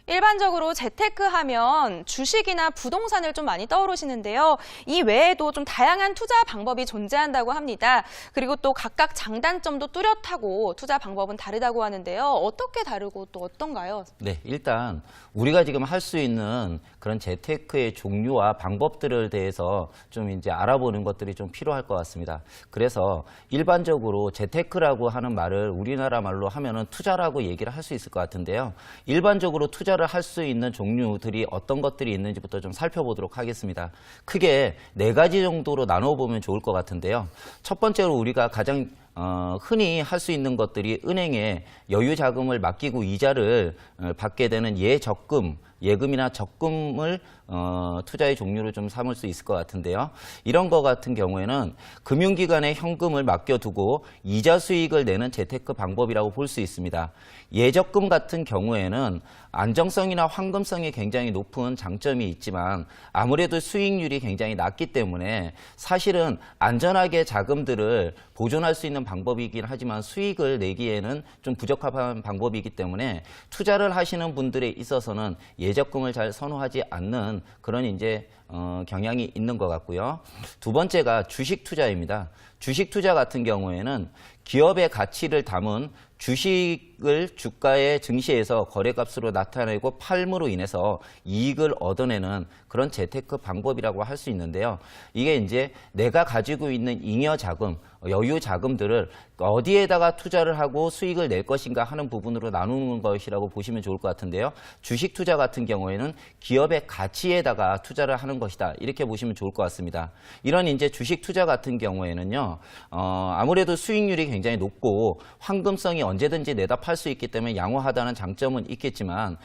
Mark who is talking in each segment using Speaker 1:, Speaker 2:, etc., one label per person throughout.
Speaker 1: 일반적으로 재테크 하면 주식이나 부동산을 좀 많이 떠오르시는데요. 이 외에도 좀 다양한 투자 방법이 존재한다고 합니다. 그리고 또 각각 장단점도 뚜렷하고 투자 방법은 다르다고 하는데요. 어떻게 다르고 또 어떤가요?
Speaker 2: 네, 일단 우리가 지금 할 수 있는 그런 재테크의 종류와 방법들에 대해서 좀 이제 알아보는 것들이 좀 필요할 것 같습니다. 그래서 일반적으로 재테크라고 하는 말을 우리나라 말로 하면은 투자라고 얘기를 할 수 있을 것 같은데요. 일반적으로 투자를 할 수 있는 종류들이 어떤 것들이 있는지부터 좀 살펴보도록 하겠습니다. 크게 4가지 정도로 나눠보면 좋을 것 같은데요. 첫 번째로 우리가 가장 흔히 할 수 있는 것들이 은행에 여유 자금을 맡기고 이자를 받게 되는 예적금, 예금이나 적금을 투자의 종류로 좀 삼을 수 있을 것 같은데요. 이런 것 같은 경우에는 금융기관에 현금을 맡겨두고 이자 수익을 내는 재테크 방법이라고 볼 수 있습니다. 예적금 같은 경우에는 안정성이나 황금성이 굉장히 높은 장점이 있지만 아무래도 수익률이 굉장히 낮기 때문에 사실은 안전하게 자금들을 보존할 수 있는 방법이긴 하지만 수익을 내기에는 좀 부적합한 방법이기 때문에 투자를 하시는 분들에 있어서는 예적금을 잘 선호하지 않는 그런 이제 경향이 있는 것 같고요. 두 번째가 주식 투자입니다. 주식 투자 같은 경우에는 기업의 가치를 담은 주식을 주가의 증시에서 거래값으로 나타내고 팔므로 인해서 이익을 얻어내는 그런 재테크 방법이라고 할 수 있는데요. 이게 이제 내가 가지고 있는 잉여 자금, 여유 자금들을 어디에다가 투자를 하고 수익을 낼 것인가 하는 부분으로 나누는 것이라고 보시면 좋을 것 같은데요. 주식 투자 같은 경우에는 기업의 가치에다가 투자를 하는 것이다. 이렇게 보시면 좋을 것 같습니다. 이런 이제 주식 투자 같은 경우에는요, 아무래도 수익률이 굉장히 높고 황금성이 언제든지 내다 팔 수 있기 때문에 양호하다는 장점은 있겠지만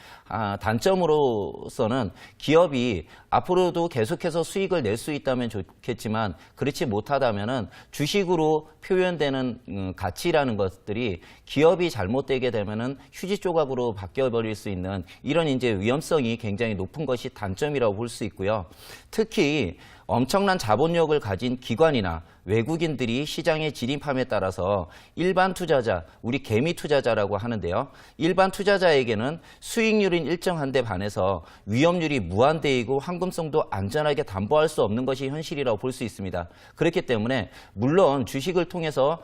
Speaker 2: 단점으로서는 기업이 앞으로도 계속해서 수익을 낼 수 있다면 좋겠지만 그렇지 못하다면은 주식으로 표현되는 가치라는 것들이 기업이 잘못되게 되면은 휴지 조각으로 바뀌어 버릴 수 있는 이런 이제 위험성이 굉장히 높은 것이 단점이라고 볼 수 있고요. 특히 엄청난 자본력을 가진 기관이나 외국인들이 시장에 진입함에 따라서 일반 투자자, 우리 개미 투자자라고 하는데요. 일반 투자자에게는 수익률은 일정한데 반해서 위험률이 무한대이고 황금성도 안전하게 담보할 수 없는 것이 현실이라고 볼 수 있습니다. 그렇기 때문에 물론 주식을 통해서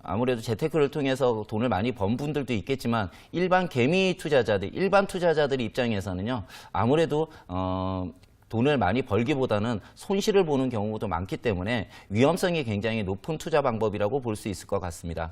Speaker 2: 아무래도 재테크를 통해서 돈을 많이 번 분들도 있겠지만 일반 개미 투자자들, 일반 투자자들 입장에서는요. 아무래도 돈을 많이 벌기보다는 손실을 보는 경우도 많기 때문에 위험성이 굉장히 높은 투자 방법이라고 볼 수 있을 것 같습니다.